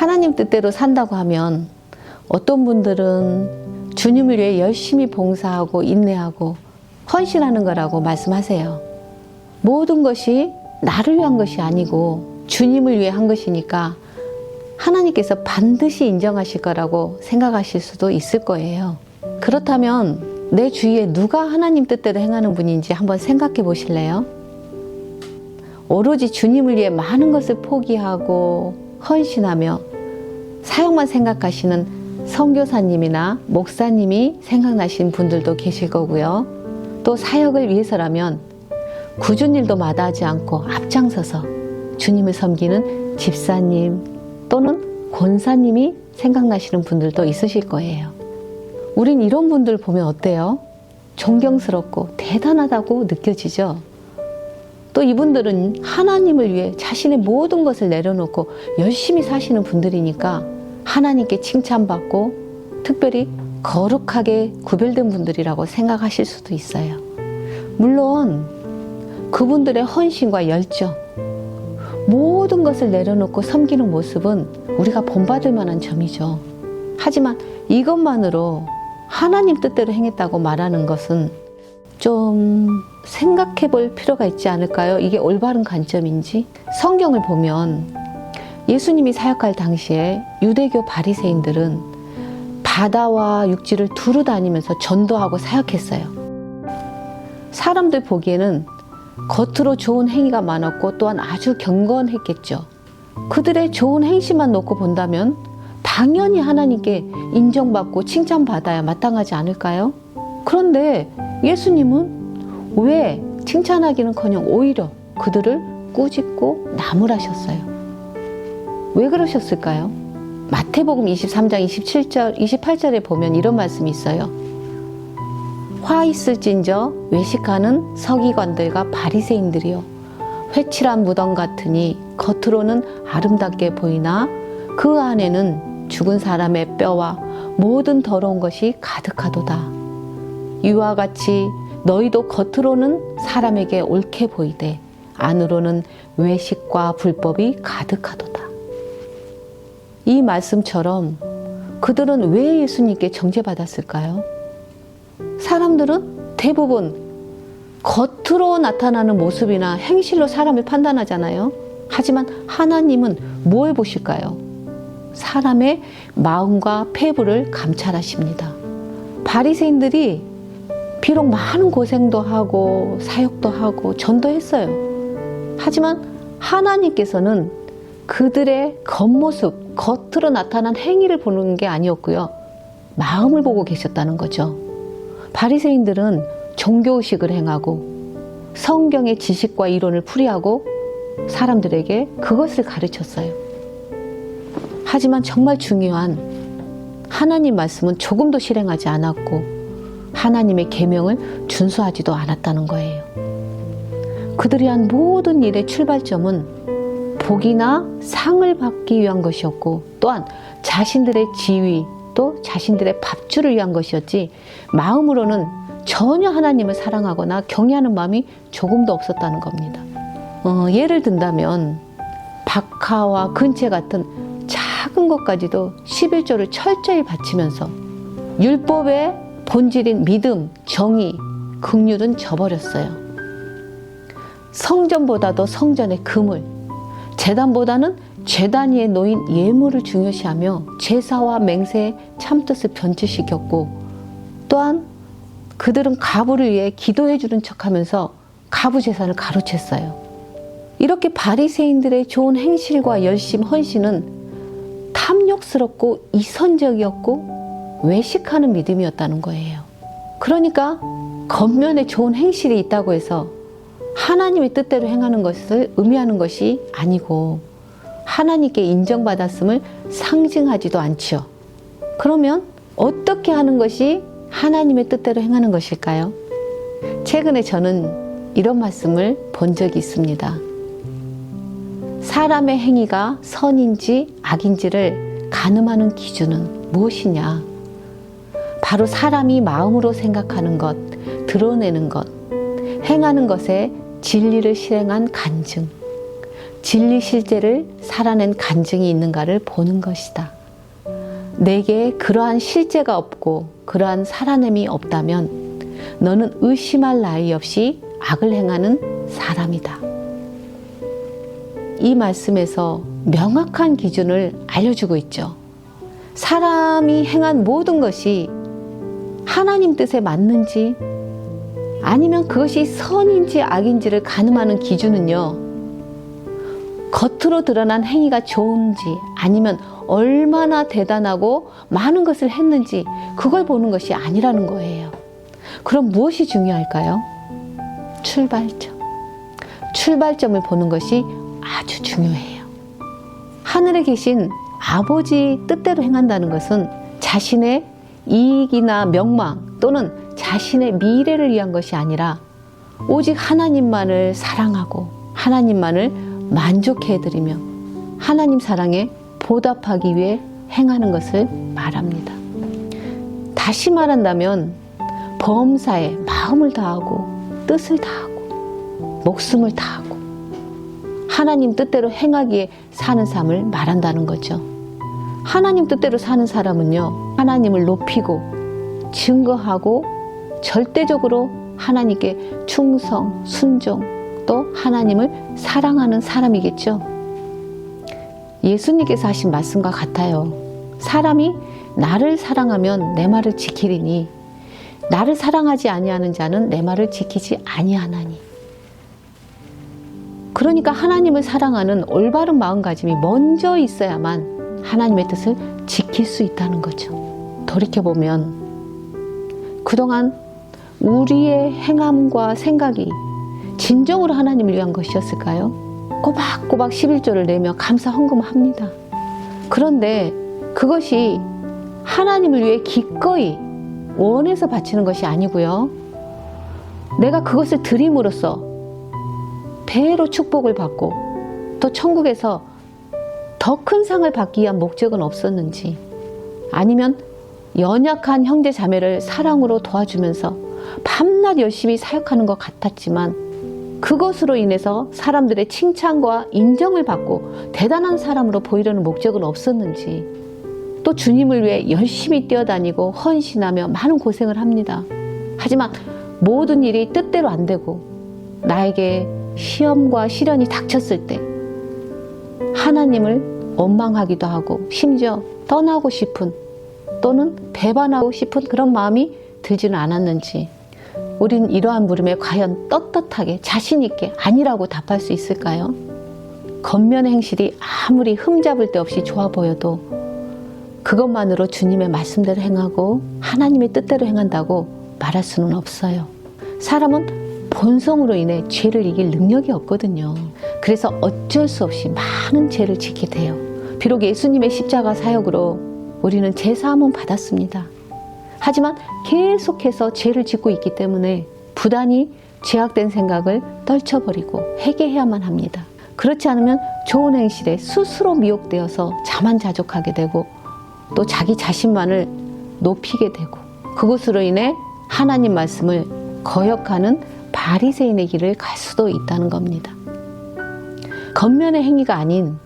하나님 뜻대로 산다고 하면 어떤 분들은 주님을 위해 열심히 봉사하고 인내하고 헌신하는 거라고 말씀하세요. 모든 것이 나를 위한 것이 아니고 주님을 위해 한 것이니까 하나님께서 반드시 인정하실 거라고 생각하실 수도 있을 거예요. 그렇다면 내 주위에 누가 하나님 뜻대로 행하는 분인지 한번 생각해 보실래요? 오로지 주님을 위해 많은 것을 포기하고 헌신하며 사역만 생각하시는 선교사님이나 목사님이 생각나신 분들도 계실 거고요. 또 사역을 위해서라면 굳은 일도 마다하지 않고 앞장서서 주님을 섬기는 집사님 또는 권사님이 생각나시는 분들도 있으실 거예요. 우린 이런 분들 보면 어때요? 존경스럽고 대단하다고 느껴지죠? 또 이분들은 하나님을 위해 자신의 모든 것을 내려놓고 열심히 사시는 분들이니까 하나님께 칭찬받고 특별히 거룩하게 구별된 분들이라고 생각하실 수도 있어요. 물론 그분들의 헌신과 열정, 모든 것을 내려놓고 섬기는 모습은 우리가 본받을 만한 점이죠. 하지만 이것만으로 하나님 뜻대로 행했다고 말하는 것은 좀 생각해 볼 필요가 있지 않을까요? 이게 올바른 관점인지. 성경을 보면 예수님이 사역할 당시에 유대교 바리새인들은 바다와 육지를 두루 다니면서 전도하고 사역했어요. 사람들 보기에는 겉으로 좋은 행위가 많았고 또한 아주 경건했겠죠. 그들의 좋은 행실만 놓고 본다면 당연히 하나님께 인정받고 칭찬받아야 마땅하지 않을까요? 그런데 예수님은 왜 칭찬하기는커녕 오히려 그들을 꾸짖고 나무라셨어요. 왜 그러셨을까요? 마태복음 23장 27절, 28절에 보면 이런 말씀이 있어요. 화 있을진저 외식하는 서기관들과 바리새인들이요 회칠한 무덤 같으니 겉으로는 아름답게 보이나 그 안에는 죽은 사람의 뼈와 모든 더러운 것이 가득하도다. 이와 같이 너희도 겉으로는 사람에게 옳게 보이되 안으로는 외식과 불법이 가득하도다. 이 말씀처럼 그들은 왜 예수님께 정죄받았을까요? 사람들은 대부분 겉으로 나타나는 모습이나 행실로 사람을 판단하잖아요. 하지만 하나님은 뭘 보실까요? 사람의 마음과 폐부를 감찰하십니다. 바리새인들이 비록 많은 고생도 하고 사역도 하고 전도했어요. 하지만 하나님께서는 그들의 겉모습, 겉으로 나타난 행위를 보는 게 아니었고요. 마음을 보고 계셨다는 거죠. 바리새인들은 종교의식을 행하고 성경의 지식과 이론을 풀이하고 사람들에게 그것을 가르쳤어요. 하지만 정말 중요한 하나님 말씀은 조금도 실행하지 않았고 하나님의 계명을 준수하지도 않았다는 거예요. 그들이 한 모든 일의 출발점은 복이나 상을 받기 위한 것이었고 또한 자신들의 지위 또 자신들의 밥줄을 위한 것이었지 마음으로는 전혀 하나님을 사랑하거나 경외하는 마음이 조금도 없었다는 겁니다. 예를 든다면 박하와 근채 같은 작은 것까지도 11조를 철저히 바치면서 율법의 본질인 믿음, 정의, 긍휼은 저버렸어요. 성전보다도 성전의 그물, 제단보다는 제단 위에 놓인 예물을 중요시하며 제사와 맹세의 참뜻을 변질시켰고 또한 그들은 가부를 위해 기도해 주는 척하면서 가부 제사를 가로챘어요. 이렇게 바리새인들의 좋은 행실과 열심, 헌신은 탐욕스럽고 이선적이었고 외식하는 믿음이었다는 거예요. 그러니까 겉면에 좋은 행실이 있다고 해서 하나님의 뜻대로 행하는 것을 의미하는 것이 아니고 하나님께 인정받았음을 상징하지도 않지요. 그러면 어떻게 하는 것이 하나님의 뜻대로 행하는 것일까요? 최근에 저는 이런 말씀을 본 적이 있습니다. 사람의 행위가 선인지 악인지를 가늠하는 기준은 무엇이냐? 바로 사람이 마음으로 생각하는 것, 드러내는 것, 행하는 것에 진리를 실행한 간증, 진리 실제를 살아낸 간증이 있는가를 보는 것이다. 내게 그러한 실제가 없고 그러한 살아냄이 없다면 너는 의심할 나위 없이 악을 행하는 사람이다. 이 말씀에서 명확한 기준을 알려주고 있죠. 사람이 행한 모든 것이 하나님 뜻에 맞는지 아니면 그것이 선인지 악인지를 가늠하는 기준은요, 겉으로 드러난 행위가 좋은지 아니면 얼마나 대단하고 많은 것을 했는지 그걸 보는 것이 아니라는 거예요. 그럼 무엇이 중요할까요? 출발점. 출발점을 보는 것이 아주 중요해요. 하늘에 계신 아버지 뜻대로 행한다는 것은 자신의 이익이나 명망 또는 자신의 미래를 위한 것이 아니라 오직 하나님만을 사랑하고 하나님만을 만족해 해드리며 하나님 사랑에 보답하기 위해 행하는 것을 말합니다. 다시 말한다면 범사에 마음을 다하고 뜻을 다하고 목숨을 다하고 하나님 뜻대로 행하기에 사는 삶을 말한다는 거죠. 하나님 뜻대로 사는 사람은요, 하나님을 높이고 증거하고 절대적으로 하나님께 충성, 순종, 또 하나님을 사랑하는 사람이겠죠. 예수님께서 하신 말씀과 같아요. 사람이 나를 사랑하면 내 말을 지키리니 나를 사랑하지 아니하는 자는 내 말을 지키지 아니하나니. 그러니까 하나님을 사랑하는 올바른 마음가짐이 먼저 있어야만 하나님의 뜻을 지킬 수 있다는 거죠. 돌이켜보면 그동안 우리의 행함과 생각이 진정으로 하나님을 위한 것이었을까요? 꼬박꼬박 11조를 내며 감사 헌금합니다. 그런데 그것이 하나님을 위해 기꺼이 원해서 바치는 것이 아니고요, 내가 그것을 드림으로써 배로 축복을 받고 또 천국에서 더 큰 상을 받기 위한 목적은 없었는지, 아니면 연약한 형제 자매를 사랑으로 도와주면서 밤낮 열심히 사역하는 것 같았지만 그것으로 인해서 사람들의 칭찬과 인정을 받고 대단한 사람으로 보이려는 목적은 없었는지, 또 주님을 위해 열심히 뛰어다니고 헌신하며 많은 고생을 합니다. 하지만 모든 일이 뜻대로 안 되고 나에게 시험과 시련이 닥쳤을 때 하나님을 원망하기도 하고 심지어 떠나고 싶은 또는 배반하고 싶은 그런 마음이 들지는 않았는지, 우린 이러한 물음에 과연 떳떳하게 자신 있게 아니라고 답할 수 있을까요? 겉면의 행실이 아무리 흠잡을 데 없이 좋아 보여도 그것만으로 주님의 말씀대로 행하고 하나님의 뜻대로 행한다고 말할 수는 없어요. 사람은 본성으로 인해 죄를 이길 능력이 없거든요. 그래서 어쩔 수 없이 많은 죄를 짓게 돼요. 비록 예수님의 십자가 사역으로 우리는 죄 사함은 받았습니다. 하지만 계속해서 죄를 짓고 있기 때문에 부단히 죄악된 생각을 떨쳐버리고 회개해야만 합니다. 그렇지 않으면 좋은 행실에 스스로 미혹되어서 자만자족하게 되고 또 자기 자신만을 높이게 되고 그것으로 인해 하나님 말씀을 거역하는 바리새인의 길을 갈 수도 있다는 겁니다. 겉면의 행위가 아닌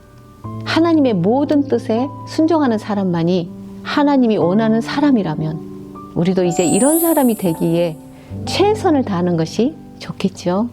하나님의 모든 뜻에 순종하는 사람만이 하나님이 원하는 사람이라면 우리도 이제 이런 사람이 되기에 최선을 다하는 것이 좋겠죠.